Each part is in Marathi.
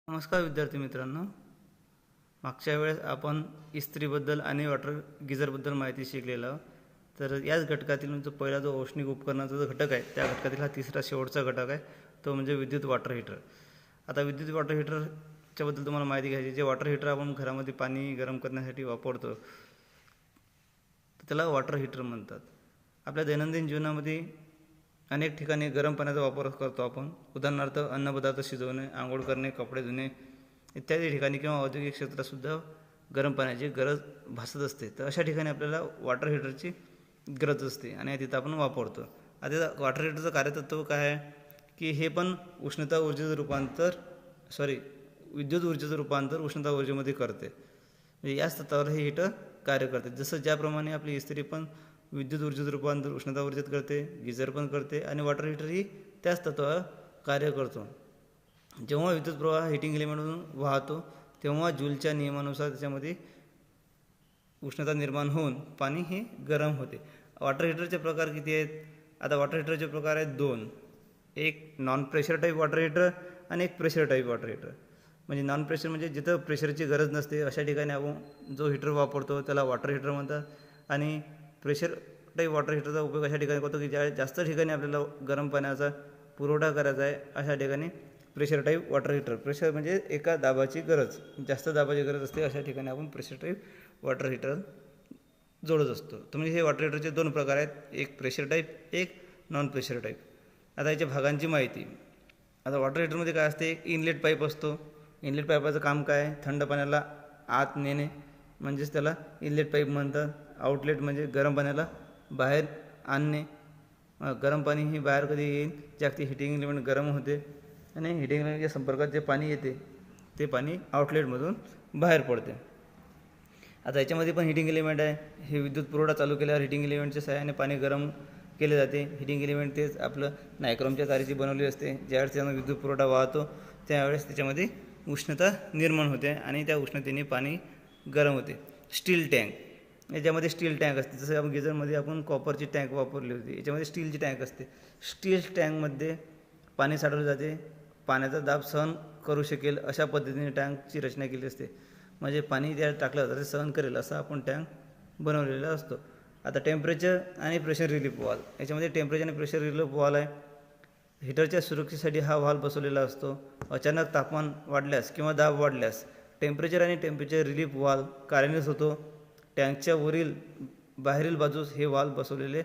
नमस्कार विद्यार्थी मित्रांनो, मागच्या वेळेस आपण इस्त्रीबद्दल आणि वॉटर गिझरबद्दल माहिती शिकलेलो आहोत. तर याच घटकातील जो पहिला जो औष्णिक उपकरणाचा जो घटक आहे त्या घटकातील हा तिसरा शेवटचा घटक आहे, तो म्हणजे विद्युत वॉटर हीटर. आता विद्युत वॉटर हीटरच्या बद्दल तुम्हाला माहिती घ्यायची. जे वॉटर हीटर आपण घरामध्ये पाणी गरम करण्यासाठी वापरतो त्याला वॉटर हीटर म्हणतात. आपल्या दैनंदिन जीवनामध्ये अनेक ठिकाणी गरम पाण्याचा वापर करतो आपण. उदाहरणार्थ अन्नपदार्थ शिजवणे, आंघोळ करणे, कपडे धुणे इत्यादी ठिकाणी किंवा औद्योगिक क्षेत्रातसुद्धा गरम पाण्याची गरज भासत असते. तर अशा ठिकाणी आपल्याला वॉटर हीटरची गरज असते आणि तिथं आपण वापरतो. आता वॉटर हीटरचं कार्यतत्व काय आहे की हे पण उष्णता ऊर्जेचं रूपांतर विद्युत ऊर्जेचं रूपांतर उष्णता ऊर्जेमध्ये करते. म्हणजे याच तत्वावर हे हीटर कार्य करते. जसं ज्याप्रमाणे आपली इस्त्री पण विद्युत ऊर्जेचं रूपांतर उष्णता ऊर्जेत करते, गिझर पण करते आणि वॉटर हीटर ही त्याच तत्वावर कार्य करतो. जेव्हा विद्युत प्रवाह हिटिंग एलिमेंटमधून वाहतो तेव्हा जूलच्या नियमानुसार त्याच्यामध्ये उष्णता निर्माण होऊन पाणी हे गरम होते. वॉटर हीटरचे प्रकार किती आहेत? आता वॉटर हीटरचे प्रकार आहेत दोन. एक non pressure type water heater आणि एक प्रेशर टाईप वॉटर हीटर. म्हणजे नॉन प्रेशर म्हणजे जिथं प्रेशरची गरज नसते अशा ठिकाणी आपण जो हीटर वापरतो त्याला वॉटर हीटर म्हणतात. आणि प्रेशर टाईप वॉटर हीटरचा उपयोग अशा ठिकाणी करतो की ज्या जास्त ठिकाणी आपल्याला गरम पाण्याचा पुरवठा करायचा आहे अशा ठिकाणी pressure type water heater. Pressure म्हणजे एका दाबाची गरज, जास्त दाबाची गरज असते अशा ठिकाणी आपण प्रेशर टाईप वॉटर हीटर जोडत असतो. तर म्हणजे हे वॉटर हीटरचे दोन प्रकार आहेत, एक प्रेशर टाईप, एक नॉन प्रेशर टाईप. आता याच्या भागांची माहिती. आता वॉटर हीटरमध्ये काय असते? एक इनलेट पाईप असतो. इनलेट पाईपाचं काम काय? थंड पाण्याला आत नेणे, म्हणजेच त्याला इनलेट पाईप म्हणतात. आउटलेट म्हणजे गरम पाण्याला बाहेर आणणे. गरम पाणी ही बाहेर कधी येईल? ज्या हिटिंग एलिमेंट गरम होते आणि हिटिंग एलिमेंटच्या संपर्कात जे पाणी येते ते पाणी आउटलेटमधून बाहेर पडते. आता याच्यामध्ये पण हिटिंग एलिमेंट आहे. हे विद्युत पुरवठा चालू केल्यावर हिटिंग एलिमेंटच्या सहाय्याने पाणी गरम केले जाते. हिटिंग एलिमेंट तेच आपलं नायक्रॉमच्या तारेची बनवली असते. ज्यावेळेस त्यानं विद्युत पुरवठा वाहतो त्यावेळेस त्याच्यामध्ये उष्णता निर्माण होते आणि त्या उष्णतेने पाणी गरम होते. स्टील टँक, याच्यामध्ये स्टील टँक असते. जसं आपण गिझरमध्ये आपण कॉपरची टँक वापरली होती, याच्यामध्ये स्टीलची टँक असते. स्टील टँकमध्ये पाणी साठवले जाते. पाण्याचा दाब सहन करू शकेल अशा पद्धतीने टँकची रचना केली असते. म्हणजे पाणी त्या टाकलं जातं ते सहन करेल असा आपण टँक बनवलेला असतो. आता टेम्परेचर आणि प्रेशर रिलीफ वॉल्व, याच्यामध्ये टेम्परेचर आणि प्रेशर रिलीफ वॉल्व आहे. हीटरच्या सुरक्षेसाठी हा व्हॉल्व बसवलेला असतो. अचानक तापमान वाढल्यास किंवा दाब वाढल्यास टेम्परेचर आणि टेम्परेचर रिलीफ वॉल्व कार्यान्वित होतो. टँकच्या बाहेरील बाजूस हे व्हॉल्व बसवलेले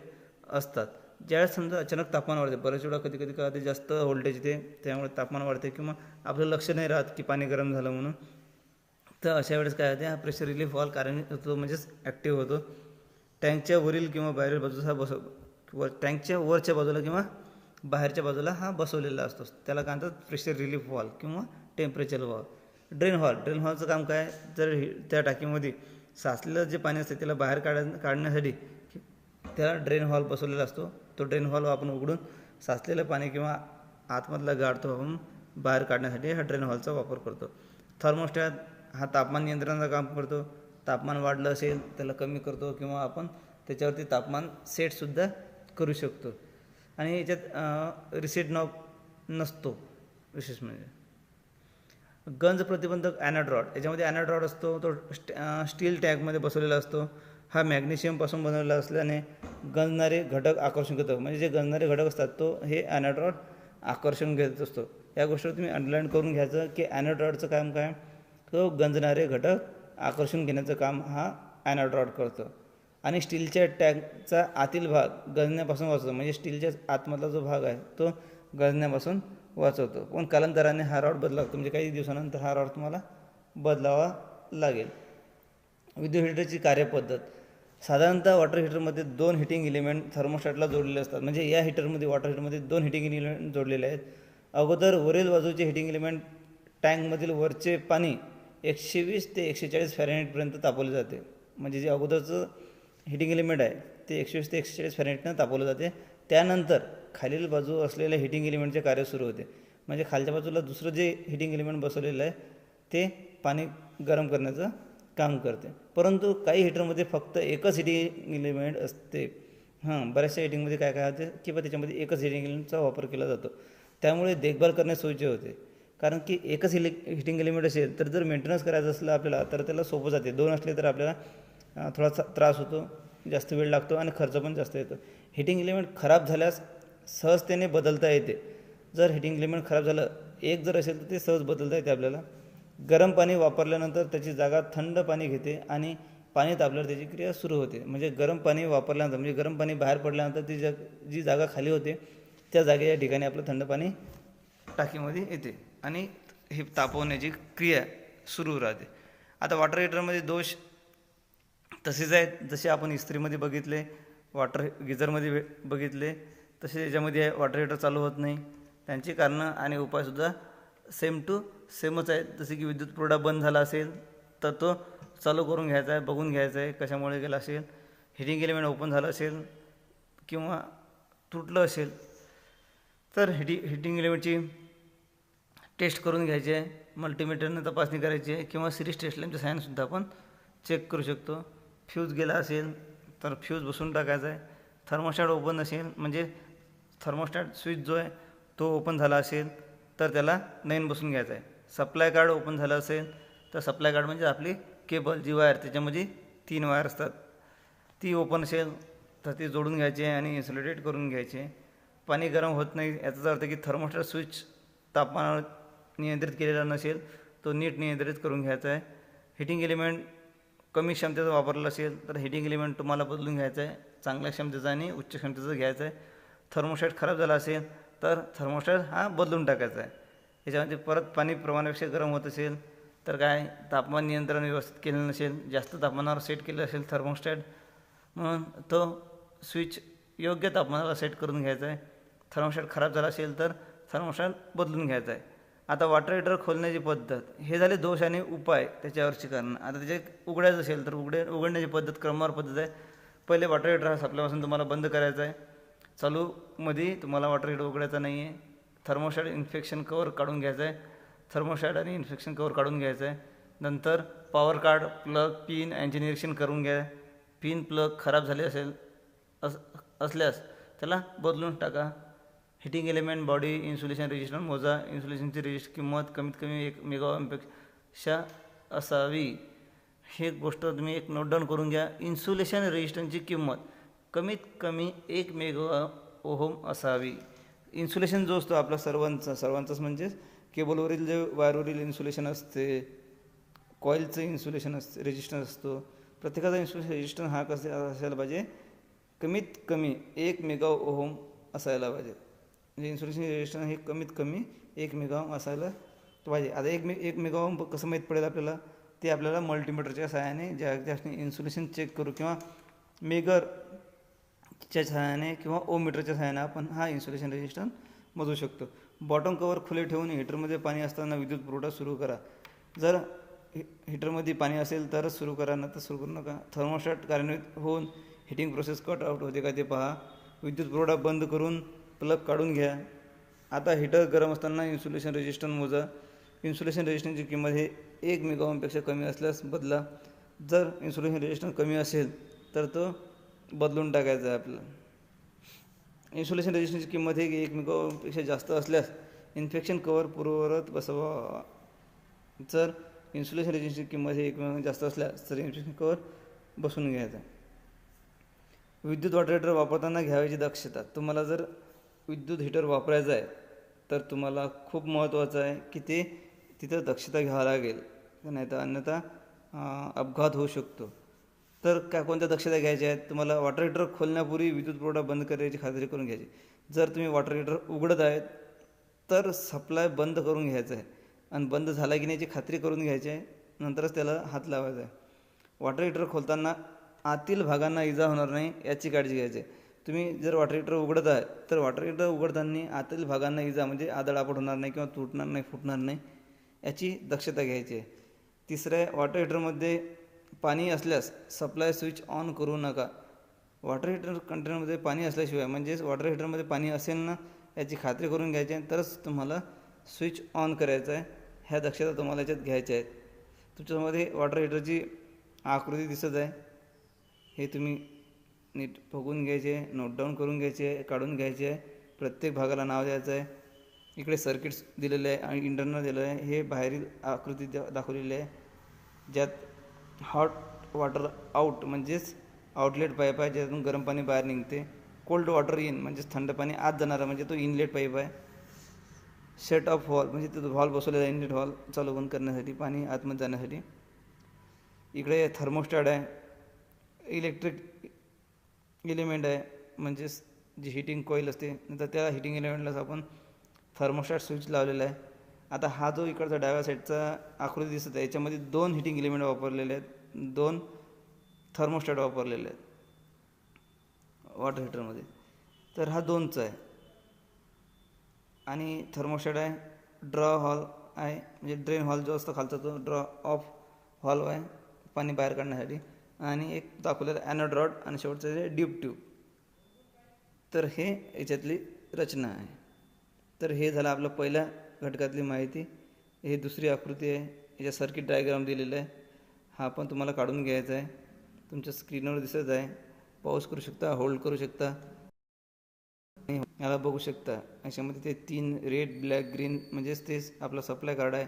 असतात. ज्यावेळेस समजा अचानक तापमान वाढते, बऱ्याच वेळा कधी कधी काय जास्त व्होल्टेज येते त्यामुळे तापमान वाढते किंवा आपलं लक्ष नाही राहत की पाणी गरम झालं म्हणून, तर अशा वेळेस काय होते? हा प्रेशर रिलीफ वॉल्व कार्यान्वित होतो, म्हणजेच ॲक्टिव्ह होतो. टँकच्या वरील किंवा बाहेरील बाजूस हा टँकच्या वरच्या बाजूला किंवा बाहेरच्या बाजूला हा बसवलेला असतो. त्याला काय म्हणतात? प्रेशर रिलीफ वॉल्व किंवा टेम्परेचर वॉल्व. ड्रेन व्हॉल्वचं काम काय? जर त्या टाकीमध्ये साचलेलं जे पाणी असते त्याला बाहेर काढण्यासाठी त्याला ड्रेन व्हॉल्व बसवलेला असतो. तो ड्रेन व्हॉल्व आपण उघडून साचलेलं पाणी किंवा आतमधला गाळ तो आपण बाहेर काढण्यासाठी हा ड्रेन व्हॉल्वचा वापर करतो. थर्मोस्टॅट हा तापमान नियंत्रणाचं काम करतो. तापमान वाढलं असेल त्याला कमी करतो किंवा आपण त्याच्यावरती तापमान सेटसुद्धा करू शकतो. आणि याच्यात रिसेट नॉब नसतो. विशेष म्हणजे गंज प्रतिबंधक ॲनोड रॉड, याच्यामध्ये ॲनोड रॉड असतो. तो स्टील टँकमध्ये बसवलेला असतो. हा मॅग्नेशियमपासून बनवलेला असल्याने गंजणारे घटक आकर्षण करतो. म्हणजे जे गंजणारे घटक असतात तो हे ॲनोड रॉड आकर्षण घेत असतो. या गोष्टीवर तुम्ही अंडरलाईन करून घ्यायचं की ॲनोड रॉडचं काम काय? तो गंजणारे घटक आकर्षण घेण्याचं काम हा ॲनोड रॉड करतो. आणि स्टीलच्या टँकचा आतील भाग गंजण्यापासून वाचवतो. म्हणजे स्टीलच्या आतमधला जो भाग आहे तो गंजण्यापासून वाचवतो. पण कालांतराने हा रॉड बदलावा लागतो. म्हणजे काही दिवसानंतर हा रॉड तुम्हाला बदलावा लागेल. विद्युत हीटरची कार्यपद्धत. साधारणतः वॉटर हीटरमध्ये दोन हिटिंग एलिमेंट थर्मोस्टॅटला जोडलेले असतात. म्हणजे या हीटरमध्ये वॉटर हीटरमध्ये दोन हिटिंग एलिमेंट जोडलेले आहेत. अगोदर वरील बाजूचे हिटिंग एलिमेंट टँकमधील वरचे पाणी 120 ते 140 फॅरेनहाईटपर्यंत तापवले जाते. म्हणजे जे अगोदरचं हिटिंग एलिमेंट आहे ते 120 ते 140 फॅरेनहाईटनं तापवलं जाते. त्यानंतर खालील बाजू असलेल्या हिटिंग एलिमेंटचे कार्य सुरू होते. म्हणजे खालच्या बाजूला दुसरं जे हिटिंग एलिमेंट बसवलेलं आहे ते पाणी गरम करण्याचं काम करते. परंतु काही हीटरमध्ये फक्त एकच हिटिंग एलिमेंट असते. बऱ्याचशा हिटिंगमध्ये काय होते की त्याच्यामध्ये एकच हिटिंग एलिमेंटचा वापर केला जातो. त्यामुळे देखभाल करणे सोयीचे होते. कारण की एकच हिटिंग एलिमेंट असेल तर जर मेंटेनन्स करायचं असलं आपल्याला तर त्याला सोपं जाते. 2 असले तर आपल्याला थोडासा त्रास होतो, जास्त वेळ लागतो आणि खर्च पण जास्त येतो. हिटिंग एलिमेंट खराब झाल्यास सहजतेने बदलता येते. जर हिटिंग एलिमेंट खराब झालं, एक जर असेल तर ते सहज बदलता येते आपल्याला. गरम पाणी वापरल्यानंतर त्याची जागा थंड पाणी घेते आणि पाणी तापल्यावर त्याची क्रिया सुरू होते. म्हणजे गरम पाणी वापरल्यानंतर, म्हणजे गरम पाणी बाहेर पडल्यानंतर ती जी जागा खाली होते त्या जागेच्या ठिकाणी आपलं थंड पाणी टाकीमध्ये येते आणि हे तापवण्याची क्रिया सुरू राहते. आता वॉटर हीटरमध्ये दोष तसेच आहेत जसे आपण इस्त्रीमध्ये बघितले, वॉटर गिझरमध्ये बघितले, तसे याच्यामध्ये वॉटर हीटर चालू होत नाही. त्यांची कारणं आणि उपायसुद्धा सेम टू सेमच आहेत. जसे की विद्युत पुरवठा बंद झाला असेल तर तो चालू करून घ्यायचा आहे, बघून घ्यायचा आहे कशामुळे गेला असेल. हिटिंग एलिमेंट ओपन झालं असेल किंवा तुटलं असेल तर हिटिंग एलिमेंटची टेस्ट करून घ्यायची आहे, मल्टीमीटरने तपासणी करायची आहे किंवा सिरीज टेस्ट लॅम्पच्या साहाय्यानेसुद्धा आपण चेक करू शकतो. फ्यूज गेला असेल तर फ्यूज बसून टाकायचा आहे. थर्मोस्टॅट ओपन असेल म्हणजे थर्मोस्टॅट स्विच जो आहे तो ओपन झाला असेल तर त्याला नवीन बसून घ्यायचा आहे. सप्लाय कार्ड ओपन झालं असेल तर सप्लाय कार्ड म्हणजे आपली केबल जी वायर, त्याच्यामध्ये 3 वायर असतात, ती ओपन असेल तर ती जोडून घ्यायची आहे आणि इन्सुलेटेड करून घ्यायची आहे. पाणी गरम होत नाही याचा अर्थ की थर्मोस्टॅट स्विच तापमानावर नियंत्रित केलेला नसेल, तो नीट नियंत्रित करून घ्यायचा आहे. हिटिंग एलिमेंट कमी क्षमतेचा वापरला असेल तर हिटिंग एलिमेंट तुम्हाला बदलून घ्यायचं आहे, चांगल्या क्षमतेचा आणि उच्च क्षमतेचं घ्यायचं आहे. थर्मोस्टॅट खराब झाला असेल तर थर्मोस्टॅट हा बदलून टाकायचा आहे. याच्यामध्ये परत पाणी प्रमाणापेक्षा गरम होत असेल तर काय, तापमान नियंत्रण व्यवस्थित केलेलं नसेल, जास्त तापमानावर सेट केलं असेल थर्मोस्टॅट, म्हणून तो स्विच योग्य तापमानाला सेट करून घ्यायचा आहे. थर्मोस्टॅट खराब झाला असेल तर थर्मोस्टॅट बदलून घ्यायचा आहे. आता वॉटर हीटर खोलण्याची पद्धत, हे झाले दोष आणि उपाय त्याच्यावरची कारणं. आता त्याचे उघडायचं असेल तर उघडण्याची पद्धत क्रमवार पद्धत आहे. पहिले वॉटर हीटर हा सप्लायपासून तुम्हाला बंद करायचा आहे. चालूमध्ये तुम्हाला वॉटर हीटर उघडायचा नाही आहे. थर्मोस्टॅट इन्फेक्शन कवर काढून घ्यायचं आहे. थर्मोस्टॅट आणि इन्फेक्शन कवर काढून घ्यायचं आहे. नंतर पॉवर कार्ड, प्लग, पिन यांचे निरीक्षण करून घ्या. पिन प्लग खराब झाले असल्यास त्याला बदलून टाका. Heating element body insulation resistance मोजा. इन्सुलेशनची रेजिस्टर किंमत कमीत कमी 1 मेगाओमपेक्षा असावी. हे गोष्ट तुम्ही एक नोट डाऊन करून घ्या. इन्सुलेशन रेजिस्टन्सची किंमत कमीत कमी 1 मेगा ओहम असावी. इन्सुलेशन जो असतो आपला सर्वांचाच म्हणजेच केबलवरील जे वायरवरील इन्सुलेशन असते, कॉईलचं इन्सुलेशन असते, रेजिस्टन्स असतो, प्रत्येकाचा इन्सुलेशन रेजिस्टन्स हा असायला पाहिजे कमीत कमी 1 मेगा ओहम असायला पाहिजे. म्हणजे इन्सुलेशन रेजिस्टन्स हे कमीत कमी 1 मेगा ओहम असायला पाहिजे. आता 1 मेगा ओहम कसं माहीत पडेल आपल्याला, ते आपल्याला मल्टीमीटरच्या सहाय्याने ज्याने इन्सुलेशन चेक करू किंवा मेगरच्या सहाय्याने किंवा ओमीटरच्या सहाय्याने आपण हा इन्सुलेशन रेजिस्टन्स मोजू शकतो. बॉटम कवर खुले ठेवून हीटरमध्ये पाणी असताना विद्युत पुरवठा सुरू करा. जर हीटरमध्ये पाणी असेल तरच सुरू करा, नंतर सुरू करू नका. थर्मोस्टॅट कार्यान्वित होऊन हिटिंग प्रोसेस कट आउट होते का ते पहा. विद्युत पुरवठा बंद करून प्लग काढून घ्या. आता हीटर गरम असताना इन्सुलेशन रेजिस्टन्स मोजा. इन्सुलेशन रेजिस्टन्सची किंमत हे 1 मेगा ओहमपेक्षा कमी असल्यास बदला. जर इन्सुलेशन रेजिस्टन्स कमी असेल तर तो बदलून टाकायचा आहे आपल्याला. इन्सुलेशन रेजिस्टन्सची किंमत हे 1 मेगा ओहमपेक्षा जास्त असल्यास इन्फेक्शन कवर पूर्ववत बसवा. जर इन्सुलेशन रेजिस्टन्सची किंमत हे 1 मेगा जास्त असल्यास तर इन्फेक्शन कवर बसून घ्यायचा. विद्युत वॉटर हीटर वापरताना घ्यावयाची दक्षता. तुम्हाला जर विद्युत हीटर वापरायचं आहे तर तुम्हाला खूप महत्त्वाचं आहे की ते तिथं दक्षता घ्यावं लागेल, नाही तर अन्यथा अपघात होऊ शकतो. तर कोणत्या दक्षता घ्यायच्या आहेत तुम्हाला? वॉटर हीटर खोलण्यापूर्वी विद्युत पुरवठा बंद करण्याची खात्री करून घ्यायची. जर तुम्ही वॉटर हीटर उघडत आहेत तर सप्लाय बंद करून घ्यायचं आहे आणि बंद झाला की नाही याची खात्री करून घ्यायची आहे, नंतरच त्याला हात लावायचा आहे. वॉटर हीटर खोलताना आतील भागांना इजा होणार नाही याची काळजी घ्यायची आहे. तुम्ही जर वॉटर हीटर उघडत आहे तर वॉटर हीटर उघडताना आतील भागांना इजा म्हणजे आदळआपट होणार नाही किंवा तुटणार नाही, फुटणार नाही याची दक्षता घ्यायची आहे. तिसरं आहे, वॉटर हीटरमध्ये पाणी असल्यास सप्लाय स्विच ऑन करू नका. वॉटर हीटर कंटेनरमध्ये पाणी असल्याशिवाय, म्हणजेच वॉटर हीटरमध्ये पाणी असेल ना याची खात्री करून घ्यायची आहे, तरच तुम्हाला स्विच ऑन करायचं आहे. ह्या दक्षता तुम्हाला याच्यात घ्यायच्या आहेत. तुमच्यामध्ये वॉटर हीटरची आकृती दिसत आहे, हे तुम्ही नीट बघून घ्यायचे आहे, नोट डाऊन करून घ्यायचे आहे, काढून घ्यायचे आहे. प्रत्येक भागाला नाव द्यायचं आहे. इकडे सर्किट्स दिलेले आहे आणि इंटरनल दिलेलं आहे. हे बाहेरील आकृती दाखवलेली आहे, ज्यात हॉट वॉटर आउट म्हणजेच आउटलेट पाईप आहे, ज्यातून गरम पाणी बाहेर निघते. कोल्ड वॉटर इन म्हणजेच थंड पाणी आत जाणारा म्हणजे तो इनलेट पाईप आहे. शट ऑफ व्हॉल्व म्हणजे तो व्हॉल्व बसवलेला आहे इनलेट व्हॉल्व चालू बंद करण्यासाठी, पाणी आतमध्ये जाण्यासाठी. इकडे थर्मोस्टॅट आहे, इलेक्ट्रिक एलिमेंट आहे म्हणजेच जी हिटिंग कॉईल असते, नंतर त्या हिटिंग एलिमेंटलाच आपण थर्मोस्टॅट स्विच लावलेला आहे. आता हा जो इकडचा डाव्या साईडचा आकृती दिसत आहे, याच्यामध्ये 2 हिटिंग एलिमेंट वापरलेले आहेत, 2 थर्मोस्टॅट वापरलेले आहेत वॉटर हीटरमध्ये. तर हा 2चा आहे. आणि थर्मोस्टॅट आहे, ड्रॉ हॉल आहे म्हणजे ड्रेन हॉल जो असतो खालचा तो ड्रॉ ऑफ हॉल्व आहे पाणी बाहेर काढण्यासाठी. आणि एक दाखवलेलं ॲनोड रॉड आणि शेवटचं आहे ड्यूब ट्यूब. तर हे याच्यातली रचना आहे. तर हे झालं आपलं पहिल्या घटकातली माहिती. हे दुसरी आकृती आहे, याच्या सर्किट डायग्राम दिलेलं आहे. हा पण तुम्हाला काढून घ्यायचा आहे, तुमच्या स्क्रीनवर दिसत आहे. पॉज करू शकता, होल्ड करू शकता, याला बघू शकता. याच्यामध्ये ते 3 रेड ब्लॅक ग्रीन म्हणजेच तेच आपला सप्लाय कार्ड आहे,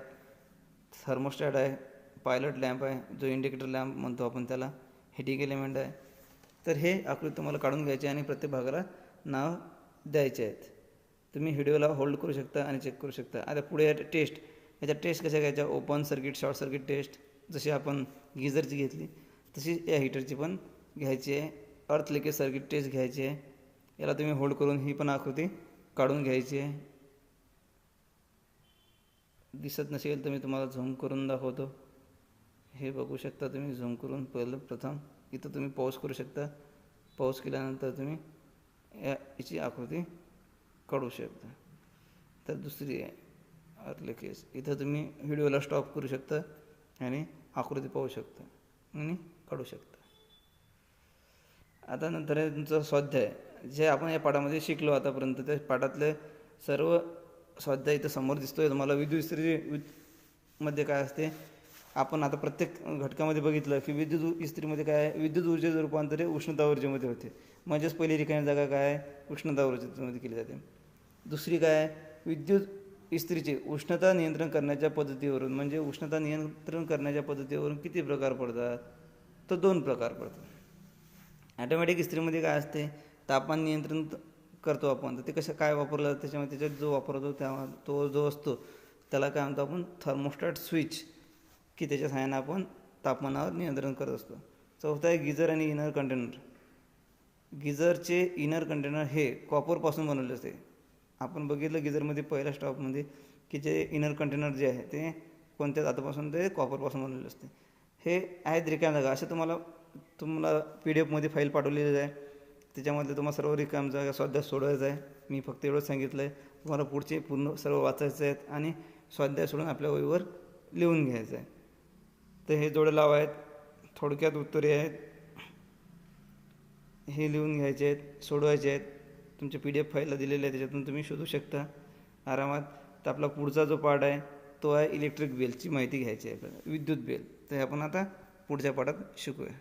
थर्मोस्टॅट आहे, पायलट लॅम्प आहे जो इंडिकेटर लॅम्प म्हणतो आपण त्याला, हिटिंग एलिमेंट आहे. तर हे आकृती तुम्हाला काढून घ्यायचे आणि प्रत्येक भागाला नाव द्यायचे आहेत. तुम्ही व्हिडिओला होल्ड करू शकता आणि चेक करू शकता. आता पुढे टेस्ट, याच्या टेस्ट कशा घ्यायच्या, open circuit, short circuit test. जशी आपण गिझरची घेतली तशी या हीटरची पण घ्यायची आहे. अर्थ लिकेज सर्किट टेस्ट घ्यायची आहे. याला तुम्ही होल्ड करून ही पण आकृती काढून घ्यायची आहे. दिसत नसेल तर मी तुम्हाला झूम करून दाखवतो. हे बघू शकता तुम्ही झूम करून. प्रथम इथं तुम्ही पॉज करू शकता. पॉज केल्यानंतर तुम्ही याची आकृती काढू शकता. तर दुसरी आहे अर्थ लिकेज. इथं तुम्ही व्हिडिओला स्टॉप करू शकता आणि आकृती पाहू शकता आणि काढू शकता. आता नंतर आहे तुमचं स्वाध्याय, जे आपण या पाठामध्ये शिकलो आतापर्यंत. त्या पाठातले सर्व स्वाध्याय इथं समोर दिसतोय तुम्हाला. विद्युत इस्त्री मध्ये काय असते, आपण आता प्रत्येक घटकामध्ये बघितलं की विद्युत इस्त्रीमध्ये काय आहे, विद्युत ऊर्जेचं रूपांतर हे उष्णता ऊर्जेमध्ये होते. म्हणजेच पहिली रिकामी जागा काय आहे, उष्णता ऊर्जेमध्ये केली जाते. दुसरी काय आहे, विद्युत इस्त्रीचे उष्णता नियंत्रण करण्याच्या पद्धतीवरून, म्हणजे उष्णता नियंत्रण करण्याच्या पद्धतीवरून किती प्रकार पडतात, तर 2 प्रकार पडतात. ॲटोमॅटिक इस्त्रीमध्ये काय असते, तापमान नियंत्रण करतो आपण, तर ते कसं काय वापरलं जातं, त्याच्यामध्ये त्याच्यात जो वापरतो तो जो असतो त्याला काय म्हणतो आपण, थर्मोस्टॅट स्विच, की त्याच्या सहाय्याने आपण तापमानावर नियंत्रण करत असतो. चौथा आहे गिझर आणि इनर कंटेनर. गिझरचे इनर कंटेनर हे कॉपरपासून बनवले असते. आपण बघितलं गिझरमध्ये पहिल्या स्टॉपमध्ये की जे इनर कंटेनर जे आहे ते कोणत्या धातूपासून, ते कॉपरपासून बनवलेले असते. हे आहेत रिकाम्या जागा. असे तुम्हाला PDF फाईल पाठवलेली आहे, त्याच्यामध्ये तुम्हाला सर्व रिकाम्या जागा स्वाध्याय सोडवायचा आहे. मी फक्त एवढंच सांगितलं आहे. तुम्हाला पुढचे पूर्ण सर्व वाचायचे आहेत आणि स्वाध्याय सोडून आपल्या वहीवर लिहून घ्यायचं आहे. तर हे जोडे लावा आहेत, थोडक्यात उत्तरे आहेत, हे लिहून घ्यायचे आहेत, सोडवायचे आहेत. तुमच्या PDF फाईलला दिलेले आहे, त्याच्यातून तुम्ही शोधू शकता आरामात. तर आपला पुढचा जो पार्ट आहे तो आहे इलेक्ट्रिक बिलची माहिती घ्यायची आहे आपल्याला, विद्युत बिल. तर आपण आता पुढच्या पाठात शिकूया.